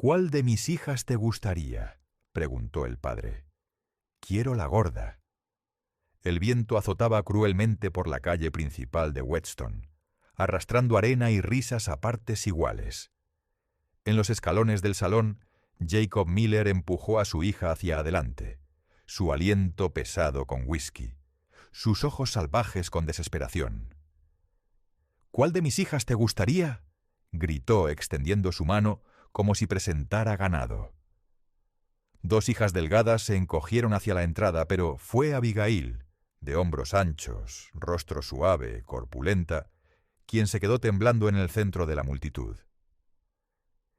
¿Cuál de mis hijas te gustaría?, preguntó el padre. Quiero la gorda. El viento azotaba cruelmente por la calle principal de Whetstone, arrastrando arena y risas a partes iguales. En los escalones del salón, Jacob Miller empujó a su hija hacia adelante, su aliento pesado con whisky, sus ojos salvajes con desesperación. ¿Cuál de mis hijas te gustaría?, gritó extendiendo su mano como si presentara ganado. Dos hijas delgadas se encogieron hacia la entrada, pero fue Abigail, de hombros anchos, rostro suave, corpulenta, quien se quedó temblando en el centro de la multitud.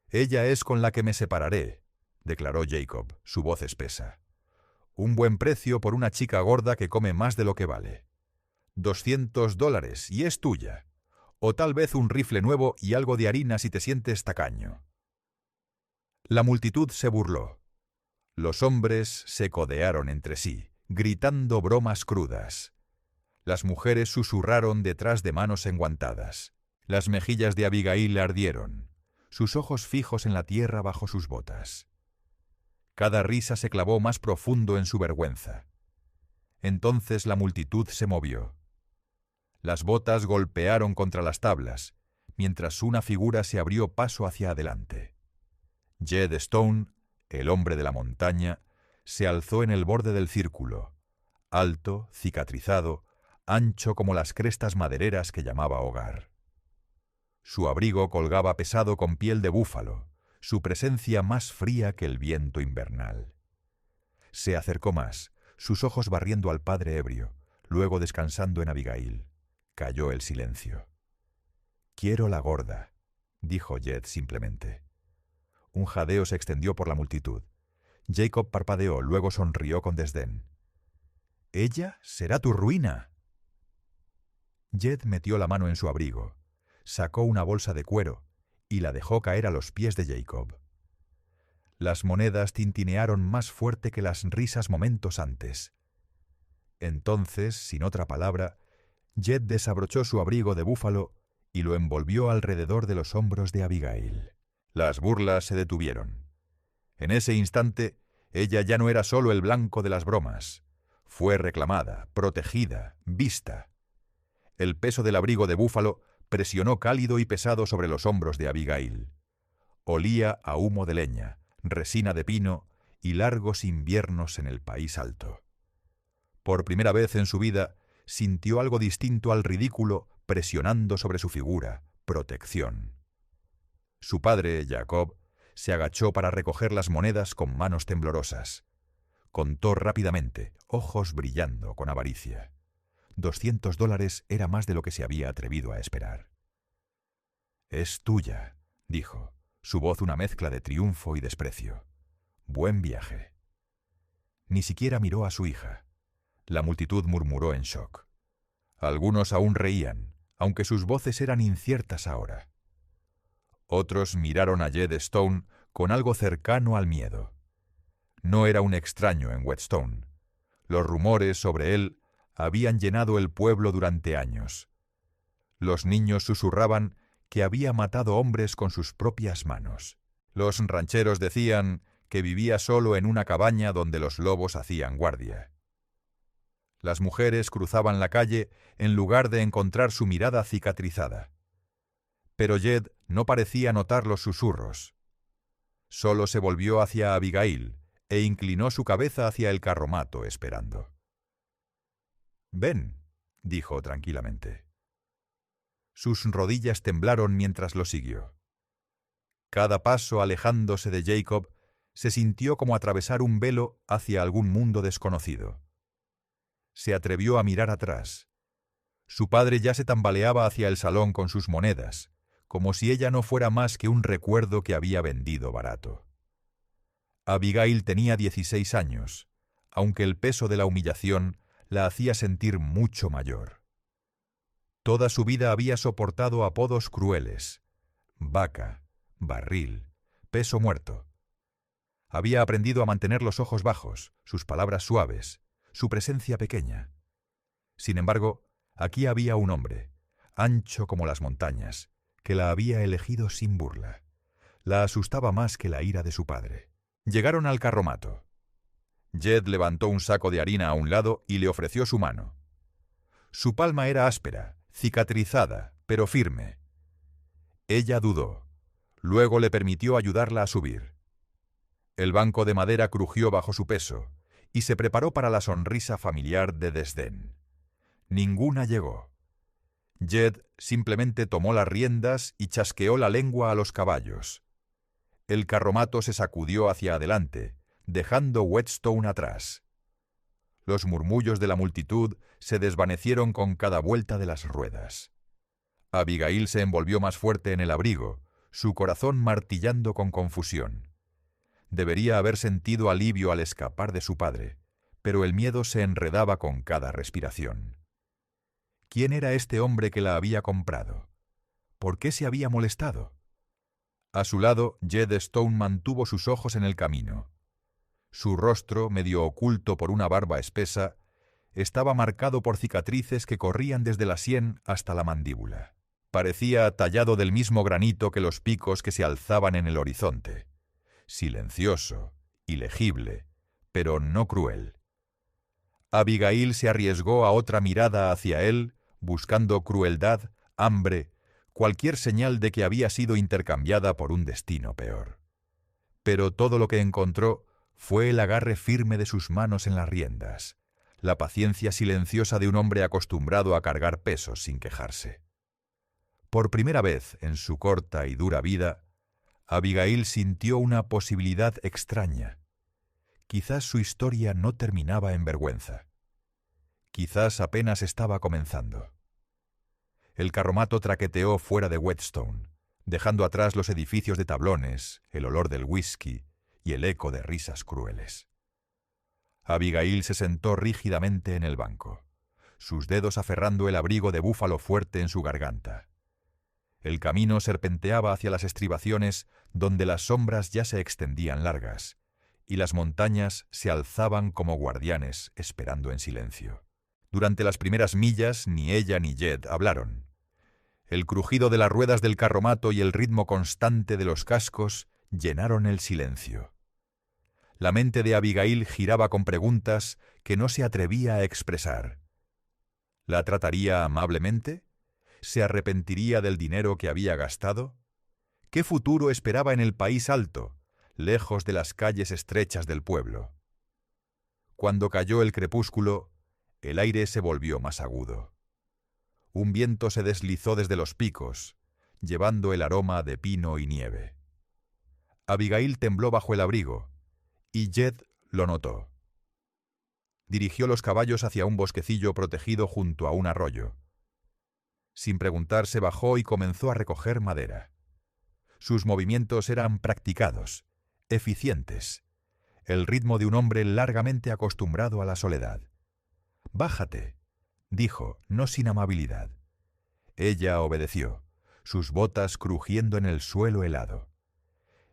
«Ella es con la que me separaré», declaró Jacob, su voz espesa. «Un buen precio por una chica gorda que come más de lo que vale. $200 y es tuya. O tal vez un rifle nuevo y algo de harina si te sientes tacaño». La multitud se burló. Los hombres se codearon entre sí, gritando bromas crudas. Las mujeres susurraron detrás de manos enguantadas. Las mejillas de Abigail ardieron, sus ojos fijos en la tierra bajo sus botas. Cada risa se clavó más profundo en su vergüenza. Entonces la multitud se movió. Las botas golpearon contra las tablas, mientras una figura se abrió paso hacia adelante. Jed Stone, el hombre de la montaña, se alzó en el borde del círculo, alto, cicatrizado, ancho como las crestas madereras que llamaba hogar. Su abrigo colgaba pesado con piel de búfalo, su presencia más fría que el viento invernal. Se acercó más, sus ojos barriendo al padre ebrio, luego descansando en Abigail. Cayó el silencio. «Quiero la gorda», dijo Jed simplemente. Un jadeo se extendió por la multitud. Jacob parpadeó, luego sonrió con desdén. «Ella será tu ruina». Jed metió la mano en su abrigo, sacó una bolsa de cuero y la dejó caer a los pies de Jacob. Las monedas tintinearon más fuerte que las risas momentos antes. Entonces, sin otra palabra, Jed desabrochó su abrigo de búfalo y lo envolvió alrededor de los hombros de Abigail. Las burlas se detuvieron. En ese instante, ella ya no era solo el blanco de las bromas. Fue reclamada, protegida, vista. El peso del abrigo de búfalo presionó cálido y pesado sobre los hombros de Abigail. Olía a humo de leña, resina de pino y largos inviernos en el país alto. Por primera vez en su vida, sintió algo distinto al ridículo presionando sobre su figura, protección. Su padre, Jacob, se agachó para recoger las monedas con manos temblorosas. Contó rápidamente, ojos brillando con avaricia. $200 era más de lo que se había atrevido a esperar. «Es tuya», dijo, su voz una mezcla de triunfo y desprecio. «Buen viaje». Ni siquiera miró a su hija. La multitud murmuró en shock. Algunos aún reían, aunque sus voces eran inciertas ahora. Otros miraron a Jed Stone con algo cercano al miedo. No era un extraño en Whetstone. Los rumores sobre él habían llenado el pueblo durante años. Los niños susurraban que había matado hombres con sus propias manos. Los rancheros decían que vivía solo en una cabaña donde los lobos hacían guardia. Las mujeres cruzaban la calle en lugar de encontrar su mirada cicatrizada. Pero Jed no parecía notar los susurros. Solo se volvió hacia Abigail e inclinó su cabeza hacia el carromato esperando. «Ven», dijo tranquilamente. Sus rodillas temblaron mientras lo siguió. Cada paso alejándose de Jacob se sintió como atravesar un velo hacia algún mundo desconocido. Se atrevió a mirar atrás. Su padre ya se tambaleaba hacia el salón con sus monedas, como si ella no fuera más que un recuerdo que había vendido barato. Abigail tenía 16 años, aunque el peso de la humillación la hacía sentir mucho mayor. Toda su vida había soportado apodos crueles: vaca, barril, peso muerto. Había aprendido a mantener los ojos bajos, sus palabras suaves, su presencia pequeña. Sin embargo, aquí había un hombre, ancho como las montañas, que la había elegido sin burla. La asustaba más que la ira de su padre. Llegaron al carromato. Jed levantó un saco de harina a un lado y le ofreció su mano. Su palma era áspera, cicatrizada, pero firme. Ella dudó. Luego le permitió ayudarla a subir. El banco de madera crujió bajo su peso y se preparó para la sonrisa familiar de desdén. Ninguna llegó. Jed simplemente tomó las riendas y chasqueó la lengua a los caballos. El carromato se sacudió hacia adelante, dejando Whetstone atrás. Los murmullos de la multitud se desvanecieron con cada vuelta de las ruedas. Abigail se envolvió más fuerte en el abrigo, su corazón martillando con confusión. Debería haber sentido alivio al escapar de su padre, pero el miedo se enredaba con cada respiración. ¿Quién era este hombre que la había comprado? ¿Por qué se había molestado? A su lado, Jed Stone mantuvo sus ojos en el camino. Su rostro, medio oculto por una barba espesa, estaba marcado por cicatrices que corrían desde la sien hasta la mandíbula. Parecía tallado del mismo granito que los picos que se alzaban en el horizonte. Silencioso, ilegible, pero no cruel. Abigail se arriesgó a otra mirada hacia él, buscando crueldad, hambre, cualquier señal de que había sido intercambiada por un destino peor. Pero todo lo que encontró fue el agarre firme de sus manos en las riendas, la paciencia silenciosa de un hombre acostumbrado a cargar pesos sin quejarse. Por primera vez en su corta y dura vida, Abigail sintió una posibilidad extraña. Quizás su historia no terminaba en vergüenza. Quizás apenas estaba comenzando. El carromato traqueteó fuera de Whetstone, dejando atrás los edificios de tablones, el olor del whisky y el eco de risas crueles. Abigail se sentó rígidamente en el banco, sus dedos aferrando el abrigo de búfalo fuerte en su garganta. El camino serpenteaba hacia las estribaciones donde las sombras ya se extendían largas, y las montañas se alzaban como guardianes esperando en silencio. Durante las primeras millas ni ella ni Jed hablaron. El crujido de las ruedas del carromato y el ritmo constante de los cascos llenaron el silencio. La mente de Abigail giraba con preguntas que no se atrevía a expresar. ¿La trataría amablemente? ¿Se arrepentiría del dinero que había gastado? ¿Qué futuro esperaba en el país alto, lejos de las calles estrechas del pueblo? Cuando cayó el crepúsculo, el aire se volvió más agudo. Un viento se deslizó desde los picos, llevando el aroma de pino y nieve. Abigail tembló bajo el abrigo, y Jed lo notó. Dirigió los caballos hacia un bosquecillo protegido junto a un arroyo. Sin preguntarse bajó y comenzó a recoger madera. Sus movimientos eran practicados, eficientes, el ritmo de un hombre largamente acostumbrado a la soledad. «Bájate», dijo, no sin amabilidad. Ella obedeció, sus botas crujiendo en el suelo helado.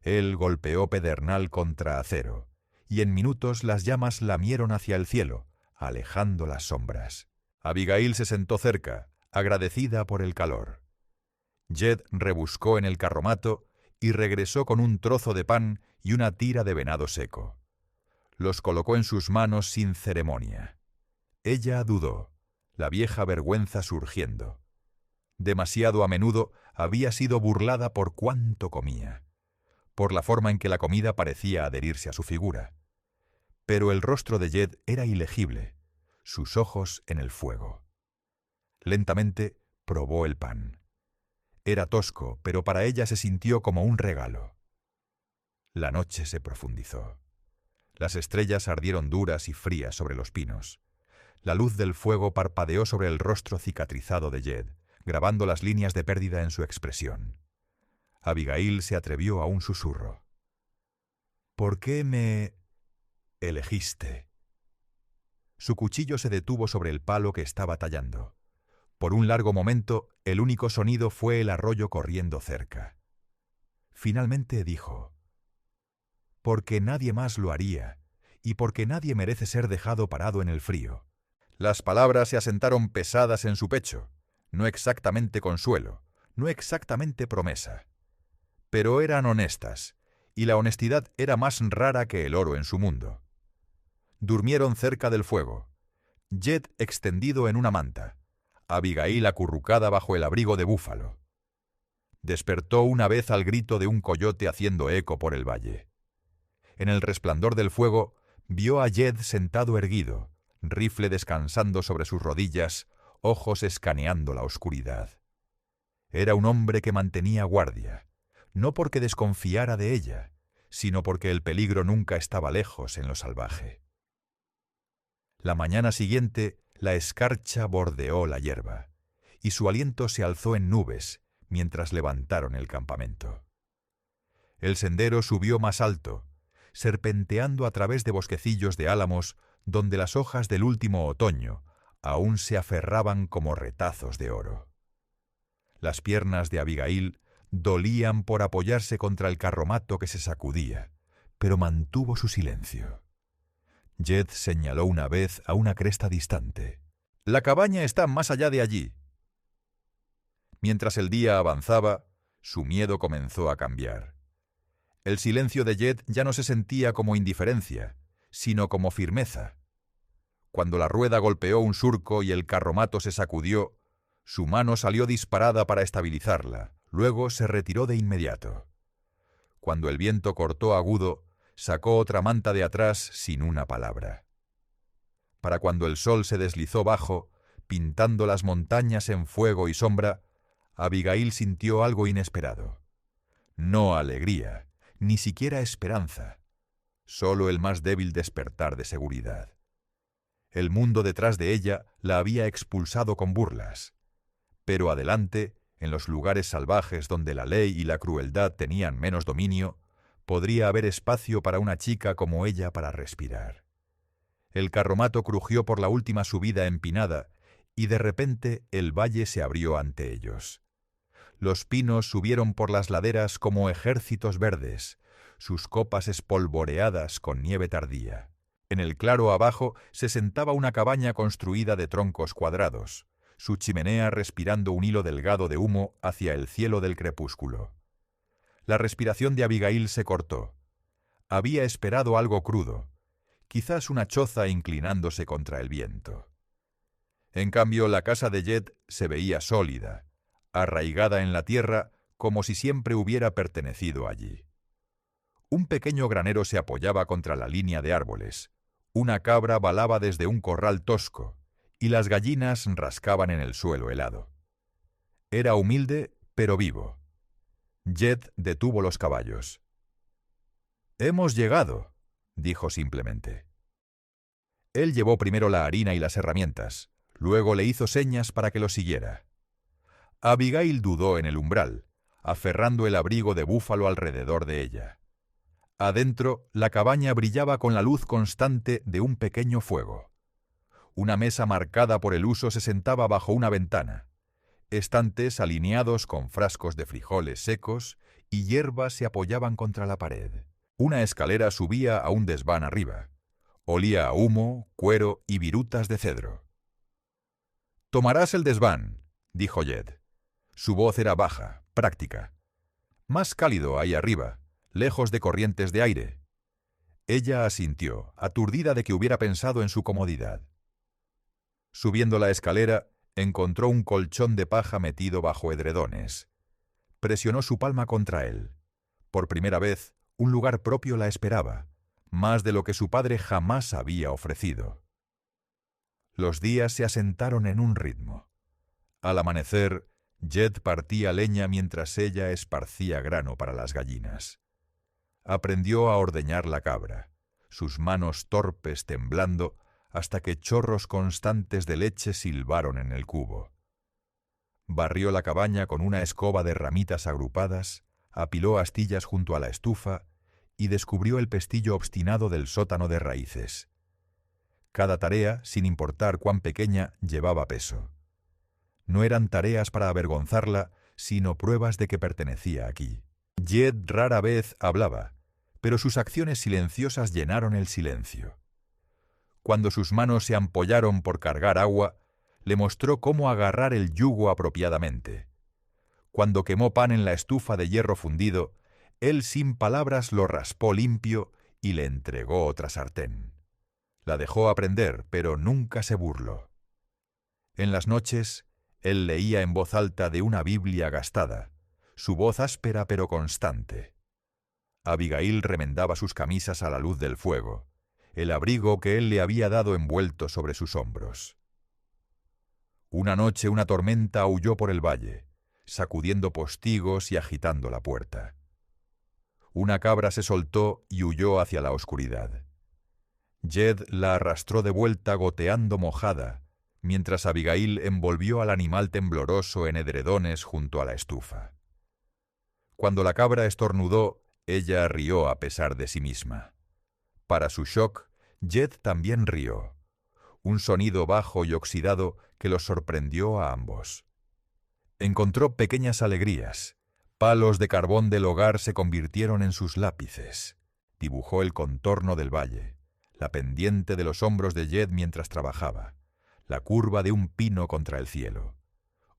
Él golpeó pedernal contra acero, y en minutos las llamas lamieron hacia el cielo, alejando las sombras. Abigail se sentó cerca, agradecida por el calor. Jed rebuscó en el carromato y regresó con un trozo de pan y una tira de venado seco. Los colocó en sus manos sin ceremonia. Ella dudó, la vieja vergüenza surgiendo. Demasiado a menudo había sido burlada por cuánto comía, por la forma en que la comida parecía adherirse a su figura. Pero el rostro de Jed era ilegible, sus ojos en el fuego. Lentamente probó el pan. Era tosco, pero para ella se sintió como un regalo. La noche se profundizó. Las estrellas ardieron duras y frías sobre los pinos. La luz del fuego parpadeó sobre el rostro cicatrizado de Jed, grabando las líneas de pérdida en su expresión. Abigail se atrevió a un susurro. «¿Por qué me elegiste?» Su cuchillo se detuvo sobre el palo que estaba tallando. Por un largo momento, el único sonido fue el arroyo corriendo cerca. Finalmente dijo: «Porque nadie más lo haría, y porque nadie merece ser dejado parado en el frío». Las palabras se asentaron pesadas en su pecho, no exactamente consuelo, no exactamente promesa. pero eran honestas, y la honestidad era más rara que el oro en su mundo. Durmieron cerca del fuego, Jed extendido en una manta, Abigail acurrucada bajo el abrigo de búfalo. Despertó una vez al grito de un coyote haciendo eco por el valle. En el resplandor del fuego vio a Jed sentado erguido, rifle descansando sobre sus rodillas, ojos escaneando la oscuridad. Era un hombre que mantenía guardia, no porque desconfiara de ella, sino porque el peligro nunca estaba lejos en lo salvaje. La mañana siguiente, la escarcha bordeó la hierba, y su aliento se alzó en nubes mientras levantaron el campamento. El sendero subió más alto, serpenteando a través de bosquecillos de álamos donde las hojas del último otoño aún se aferraban como retazos de oro. Las piernas de Abigail dolían por apoyarse contra el carromato que se sacudía, pero mantuvo su silencio. Jed señaló una vez a una cresta distante. «La cabaña está más allá de allí». Mientras el día avanzaba, su miedo comenzó a cambiar. El silencio de Jed ya no se sentía como indiferencia, sino como firmeza. Cuando la rueda golpeó un surco y el carromato se sacudió, su mano salió disparada para estabilizarla, luego se retiró de inmediato. Cuando el viento cortó agudo, sacó otra manta de atrás sin una palabra. Para cuando el sol se deslizó bajo, pintando las montañas en fuego y sombra, Abigail sintió algo inesperado. No alegría, ni siquiera esperanza, solo el más débil despertar de seguridad. El mundo detrás de ella la había expulsado con burlas, pero adelante, en los lugares salvajes donde la ley y la crueldad tenían menos dominio, podría haber espacio para una chica como ella para respirar. El carromato crujió por la última subida empinada y de repente el valle se abrió ante ellos. Los pinos subieron por las laderas como ejércitos verdes, sus copas espolvoreadas con nieve tardía. En el claro abajo se sentaba una cabaña construida de troncos cuadrados, su chimenea respirando un hilo delgado de humo hacia el cielo del crepúsculo. La respiración de Abigail se cortó. Había esperado algo crudo, quizás una choza inclinándose contra el viento. En cambio, la casa de Jed se veía sólida, arraigada en la tierra como si siempre hubiera pertenecido allí. Un pequeño granero se apoyaba contra la línea de árboles, una cabra balaba desde un corral tosco, y las gallinas rascaban en el suelo helado. Era humilde, pero vivo. Jed detuvo los caballos. «Hemos llegado», dijo simplemente. Él llevó primero la harina y las herramientas, luego le hizo señas para que lo siguiera. Abigail dudó en el umbral, aferrando el abrigo de búfalo alrededor de ella. Adentro, la cabaña brillaba con la luz constante de un pequeño fuego. Una mesa marcada por el uso se sentaba bajo una ventana. Estantes alineados con frascos de frijoles secos y hierbas se apoyaban contra la pared. Una escalera subía a un desván arriba. Olía a humo, cuero y virutas de cedro. «Tomarás el desván», dijo Jed. Su voz era baja, práctica. «Más cálido ahí arriba, lejos de corrientes de aire». Ella asintió, aturdida de que hubiera pensado en su comodidad. Subiendo la escalera, encontró un colchón de paja metido bajo edredones. Presionó su palma contra él. Por primera vez, un lugar propio la esperaba, más de lo que su padre jamás había ofrecido. Los días se asentaron en un ritmo. Al amanecer, Jed partía leña mientras ella esparcía grano para las gallinas. Aprendió a ordeñar la cabra, sus manos torpes temblando hasta que chorros constantes de leche silbaron en el cubo. Barrió la cabaña con una escoba de ramitas agrupadas, apiló astillas junto a la estufa y descubrió el pestillo obstinado del sótano de raíces. Cada tarea, sin importar cuán pequeña, llevaba peso. No eran tareas para avergonzarla, sino pruebas de que pertenecía aquí. Jed rara vez hablaba, pero sus acciones silenciosas llenaron el silencio. Cuando sus manos se ampollaron por cargar agua, le mostró cómo agarrar el yugo apropiadamente. Cuando quemó pan en la estufa de hierro fundido, él sin palabras lo raspó limpio y le entregó otra sartén. La dejó aprender, pero nunca se burló. En las noches, él leía en voz alta de una Biblia gastada, su voz áspera pero constante. Abigail remendaba sus camisas a la luz del fuego, el abrigo que él le había dado envuelto sobre sus hombros. Una noche una tormenta aulló por el valle, sacudiendo postigos y agitando la puerta. Una cabra se soltó y huyó hacia la oscuridad. Jed la arrastró de vuelta goteando mojada, mientras Abigail envolvió al animal tembloroso en edredones junto a la estufa. Cuando la cabra estornudó, ella rió a pesar de sí misma. Para su shock, Jed también rió, un sonido bajo y oxidado que los sorprendió a ambos. Encontró pequeñas alegrías. Palos de carbón del hogar se convirtieron en sus lápices. Dibujó el contorno del valle, la pendiente de los hombros de Jed mientras trabajaba, la curva de un pino contra el cielo.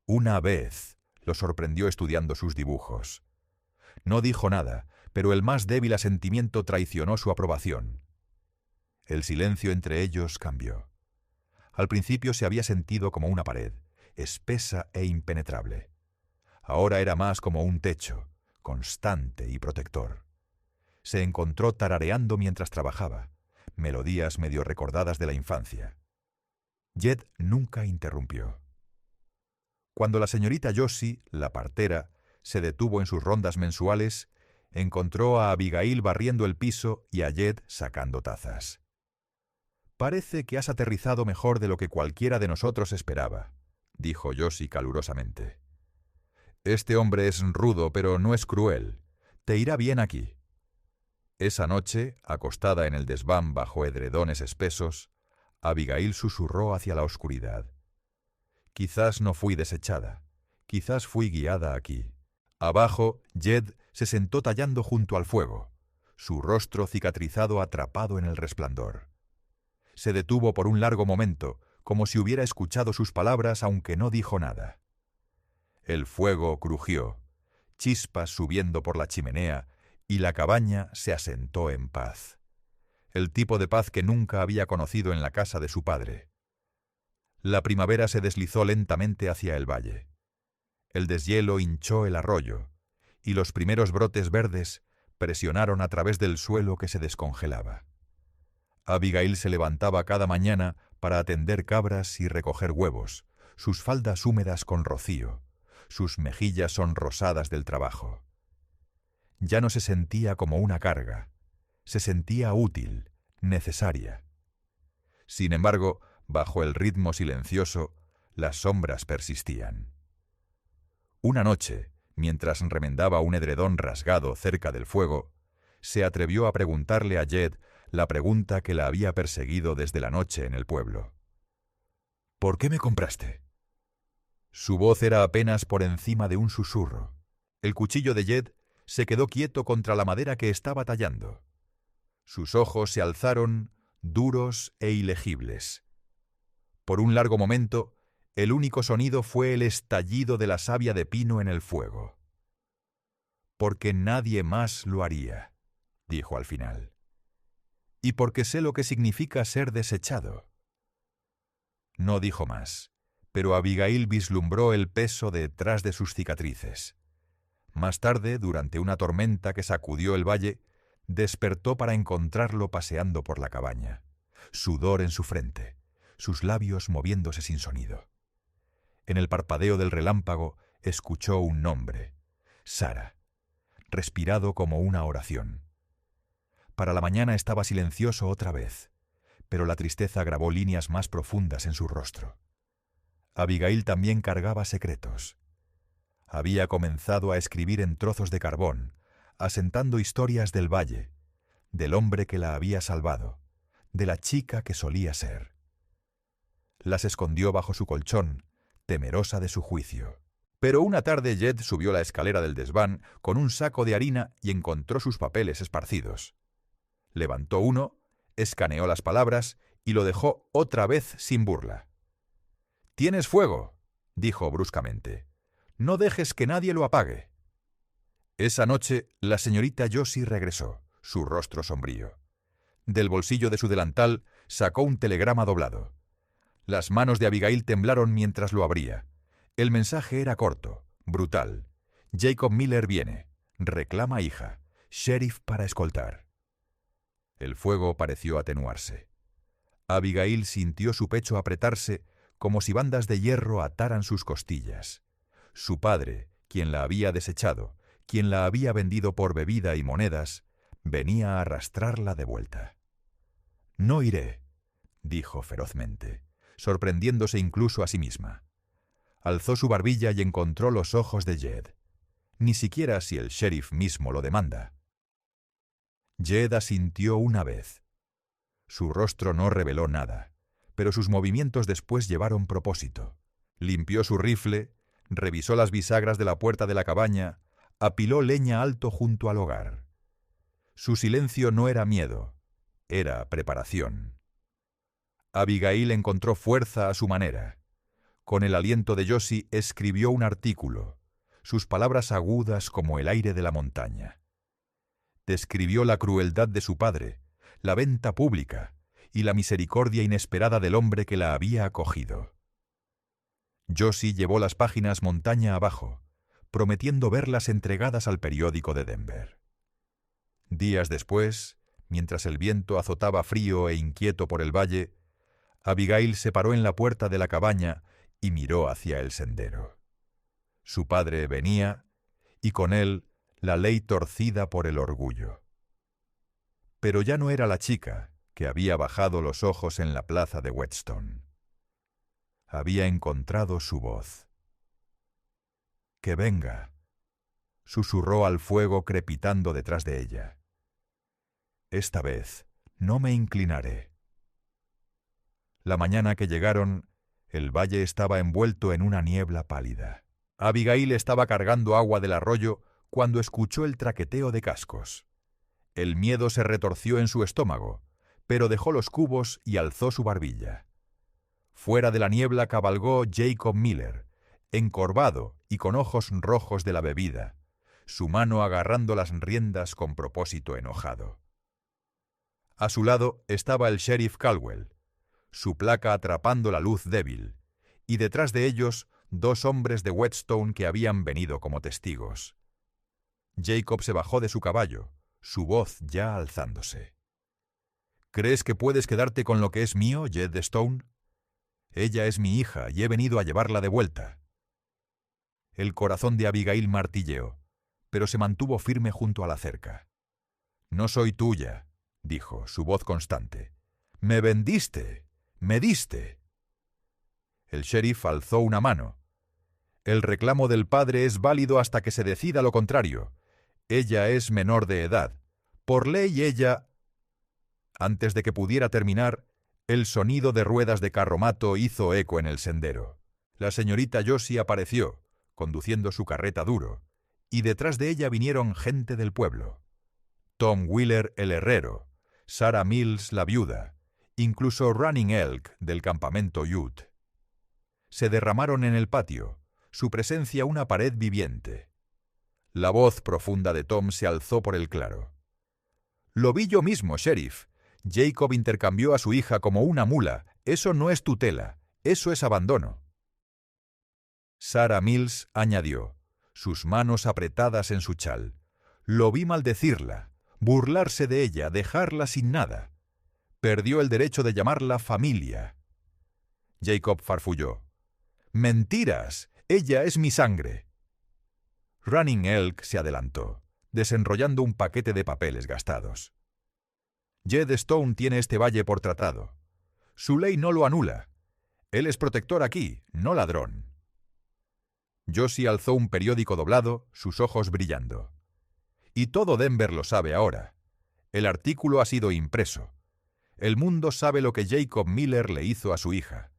Una vez lo sorprendió estudiando sus dibujos. No dijo nada, pero el más débil asentimiento traicionó su aprobación. El silencio entre ellos cambió. Al principio se había sentido como una pared, espesa e impenetrable. Ahora era más como un techo, constante y protector. Se encontró tarareando mientras trabajaba, melodías medio recordadas de la infancia. Jed nunca interrumpió. Cuando la señorita Josie, la partera, se detuvo en sus rondas mensuales, encontró a Abigail barriendo el piso y a Jed sacando tazas. «Parece que has aterrizado mejor de lo que cualquiera de nosotros esperaba», dijo Josie calurosamente. «Este hombre es rudo, pero no es cruel. Te irá bien aquí». Esa noche, acostada en el desván bajo edredones espesos, Abigail susurró hacia la oscuridad. «Quizás no fui desechada. Quizás fui guiada aquí». Abajo, Jed se sentó tallando junto al fuego, su rostro cicatrizado atrapado en el resplandor. Se detuvo por un largo momento, como si hubiera escuchado sus palabras aunque no dijo nada. El fuego crujió, chispas subiendo por la chimenea, y la cabaña se asentó en paz. El tipo de paz que nunca había conocido en la casa de su padre. La primavera se deslizó lentamente hacia el valle. El deshielo hinchó el arroyo, y los primeros brotes verdes presionaron a través del suelo que se descongelaba. Abigail se levantaba cada mañana para atender cabras y recoger huevos, sus faldas húmedas con rocío, sus mejillas sonrosadas del trabajo. Ya no se sentía como una carga, se sentía útil, necesaria. Sin embargo, bajo el ritmo silencioso, las sombras persistían. Una noche, mientras remendaba un edredón rasgado cerca del fuego, se atrevió a preguntarle a Jed la pregunta que la había perseguido desde la noche en el pueblo. «¿Por qué me compraste?» Su voz era apenas por encima de un susurro. El cuchillo de Jed se quedó quieto contra la madera que estaba tallando. Sus ojos se alzaron, duros e ilegibles. Por un largo momento, el único sonido fue el estallido de la savia de pino en el fuego. «Porque nadie más lo haría», dijo al final. «Y porque sé lo que significa ser desechado». No dijo más, pero Abigail vislumbró el peso detrás de sus cicatrices. Más tarde, durante una tormenta que sacudió el valle, despertó para encontrarlo paseando por la cabaña, sudor en su frente, sus labios moviéndose sin sonido. En el parpadeo del relámpago escuchó un nombre, Sara, respirado como una oración. Para la mañana estaba silencioso otra vez, pero la tristeza grabó líneas más profundas en su rostro. Abigail también cargaba secretos. Había comenzado a escribir en trozos de carbón, asentando historias del valle, del hombre que la había salvado, de la chica que solía ser. Las escondió bajo su colchón, temerosa de su juicio. Pero una tarde Jed subió la escalera del desván con un saco de harina y encontró sus papeles esparcidos. Levantó uno, escaneó las palabras y lo dejó otra vez sin burla. «¿Tienes fuego?», dijo bruscamente. «No dejes que nadie lo apague». Esa noche, la señorita Josie regresó, su rostro sombrío. Del bolsillo de su delantal sacó un telegrama doblado. Las manos de Abigail temblaron mientras lo abría. El mensaje era corto, brutal. Jacob Miller viene. Reclama hija. Sheriff para escoltar. El fuego pareció atenuarse. Abigail sintió su pecho apretarse como si bandas de hierro ataran sus costillas. Su padre, quien la había desechado, quien la había vendido por bebida y monedas, venía a arrastrarla de vuelta. «No iré», dijo ferozmente, sorprendiéndose incluso a sí misma. Alzó su barbilla y encontró los ojos de Jed. Ni siquiera si el sheriff mismo lo demanda. Jed asintió una vez. Su rostro no reveló nada, pero sus movimientos después llevaron propósito. Limpió su rifle, revisó las bisagras de la puerta de la cabaña, apiló leña alto junto al hogar. Su silencio no era miedo, era preparación. Abigail encontró fuerza a su manera. Con el aliento de Josie escribió un artículo, sus palabras agudas como el aire de la montaña. Describió la crueldad de su padre, la venta pública y la misericordia inesperada del hombre que la había acogido. Josie llevó las páginas montaña abajo, prometiendo verlas entregadas al periódico de Denver. Días después, mientras el viento azotaba frío e inquieto por el valle, Abigail se paró en la puerta de la cabaña y miró hacia el sendero. Su padre venía, y con él la ley torcida por el orgullo. Pero ya no era la chica que había bajado los ojos en la plaza de Whetstone. Había encontrado su voz. «Que venga», susurró al fuego crepitando detrás de ella. «Esta vez no me inclinaré». La mañana que llegaron, el valle estaba envuelto en una niebla pálida. Abigail estaba cargando agua del arroyo cuando escuchó el traqueteo de cascos. El miedo se retorció en su estómago, pero dejó los cubos y alzó su barbilla. Fuera de la niebla cabalgó Jacob Miller, encorvado y con ojos rojos de la bebida, su mano agarrando las riendas con propósito enojado. A su lado estaba el sheriff Caldwell, su placa atrapando la luz débil, y detrás de ellos 2 hombres de Whetstone que habían venido como testigos. Jacob se bajó de su caballo, su voz ya alzándose. «¿Crees que puedes quedarte con lo que es mío, Jed Stone? Ella es mi hija y he venido a llevarla de vuelta». El corazón de Abigail martilleó, pero se mantuvo firme junto a la cerca. «No soy tuya», dijo, su voz constante. «Me vendiste, me diste». El sheriff alzó una mano. «El reclamo del padre es válido hasta que se decida lo contrario. Ella es menor de edad. Por ley ella...» Antes de que pudiera terminar, el sonido de ruedas de carromato hizo eco en el sendero. La señorita Josie apareció, conduciendo su carreta duro, y detrás de ella vinieron gente del pueblo. Tom Wheeler el herrero, Sarah Mills la viuda, incluso Running Elk del campamento Ute. Se derramaron en el patio, su presencia una pared viviente. La voz profunda de Tom se alzó por el claro. «Lo vi yo mismo, sheriff. Jacob intercambió a su hija como una mula. Eso no es tutela, eso es abandono». Sarah Mills añadió, sus manos apretadas en su chal. «Lo vi maldecirla, burlarse de ella, dejarla sin nada. Perdió el derecho de llamarla familia». Jacob farfulló. «¡Mentiras! Ella es mi sangre». Running Elk se adelantó, desenrollando un paquete de papeles gastados. «Jed Stone tiene este valle por tratado. Su ley no lo anula. Él es protector aquí, no ladrón». Josie alzó un periódico doblado, sus ojos brillando. «Y todo Denver lo sabe ahora. El artículo ha sido impreso. El mundo sabe lo que Jacob Miller le hizo a su hija.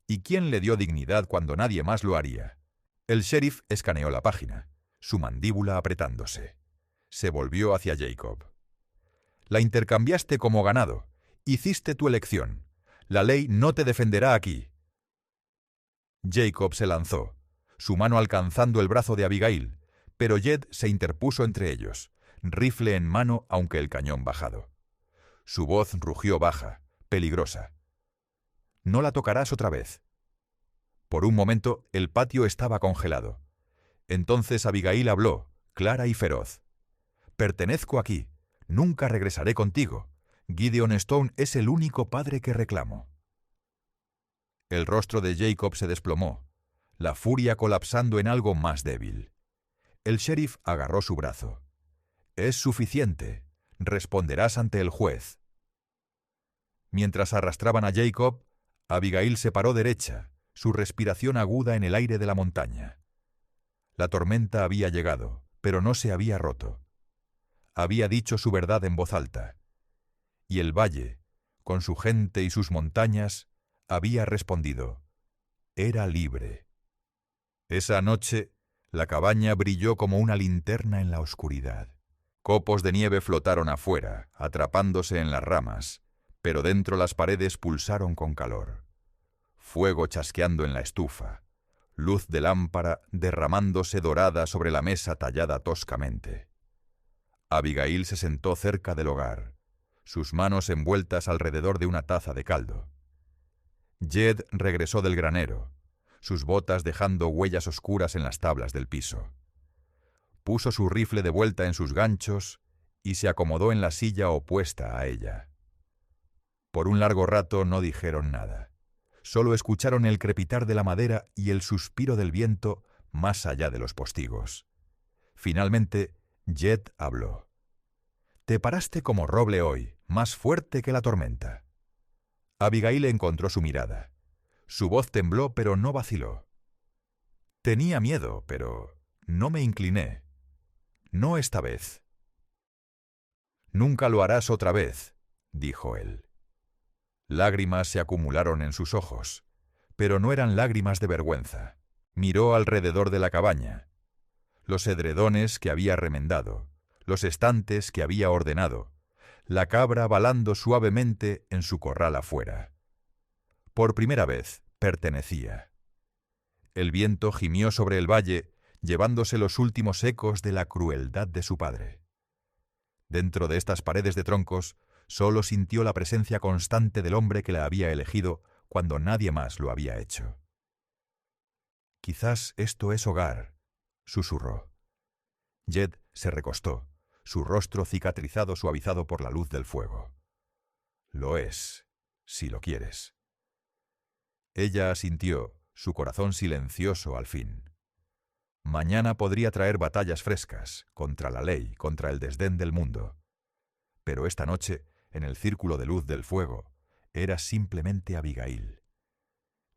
¿Y quién le dio dignidad cuando nadie más lo haría?» El sheriff escaneó la página, su mandíbula apretándose. Se volvió hacia Jacob. «La intercambiaste como ganado. Hiciste tu elección. La ley no te defenderá aquí». Jacob se lanzó, su mano alcanzando el brazo de Abigail, pero Jed se interpuso entre ellos, rifle en mano aunque el cañón bajado. Su voz rugió baja, peligrosa. «No la tocarás otra vez». Por un momento el patio estaba congelado. Entonces Abigail habló, clara y feroz. «Pertenezco aquí. Nunca regresaré contigo. Gideon Stone es el único padre que reclamo». El rostro de Jacob se desplomó, la furia colapsando en algo más débil. El sheriff agarró su brazo. «Es suficiente. Responderás ante el juez». Mientras arrastraban a Jacob, Abigail se paró derecha, su respiración aguda en el aire de la montaña. La tormenta había llegado, pero no se había roto. Había dicho su verdad en voz alta. Y el valle, con su gente y sus montañas, había respondido. Era libre. Esa noche, la cabaña brilló como una linterna en la oscuridad. Copos de nieve flotaron afuera, atrapándose en las ramas, pero dentro las paredes pulsaron con calor. Fuego chasqueando en la estufa, luz de lámpara derramándose dorada sobre la mesa tallada toscamente. Abigail se sentó cerca del hogar, sus manos envueltas alrededor de una taza de caldo. Jed regresó del granero, sus botas dejando huellas oscuras en las tablas del piso. Puso su rifle de vuelta en sus ganchos y se acomodó en la silla opuesta a ella. Por un largo rato no dijeron nada. Solo escucharon el crepitar de la madera y el suspiro del viento más allá de los postigos. Finalmente, Jed habló. «Te paraste como roble hoy, más fuerte que la tormenta». Abigail encontró su mirada. Su voz tembló, pero no vaciló. «Tenía miedo, pero no me incliné. No esta vez». «Nunca lo harás otra vez», dijo él. Lágrimas se acumularon en sus ojos, pero no eran lágrimas de vergüenza. Miró alrededor de la cabaña. Los edredones que había remendado, los estantes que había ordenado, la cabra balando suavemente en su corral afuera. Por primera vez pertenecía. El viento gimió sobre el valle, llevándose los últimos ecos de la crueldad de su padre. Dentro de estas paredes de troncos, solo sintió la presencia constante del hombre que la había elegido cuando nadie más lo había hecho. «Quizás esto es hogar», susurró. Jed se recostó, su rostro cicatrizado suavizado por la luz del fuego. «Lo es, si lo quieres». Ella asintió, su corazón silencioso al fin. Mañana podría traer batallas frescas, contra la ley, contra el desdén del mundo. Pero esta noche, en el círculo de luz del fuego, era simplemente Abigail.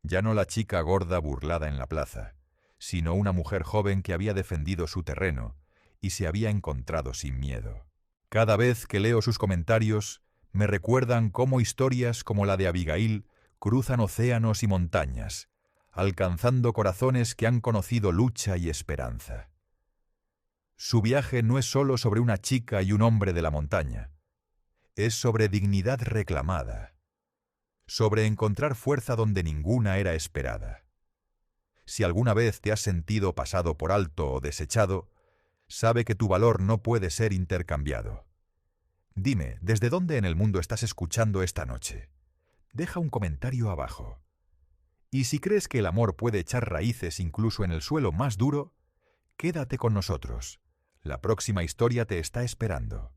Ya no la chica gorda burlada en la plaza, sino una mujer joven que había defendido su terreno y se había encontrado sin miedo. Cada vez que leo sus comentarios, me recuerdan cómo historias como la de Abigail cruzan océanos y montañas, alcanzando corazones que han conocido lucha y esperanza. Su viaje no es solo sobre una chica y un hombre de la montaña, es sobre dignidad reclamada, sobre encontrar fuerza donde ninguna era esperada. Si alguna vez te has sentido pasado por alto o desechado, sabe que tu valor no puede ser intercambiado. Dime, ¿desde dónde en el mundo estás escuchando esta noche? Deja un comentario abajo. Y si crees que el amor puede echar raíces incluso en el suelo más duro, quédate con nosotros. La próxima historia te está esperando.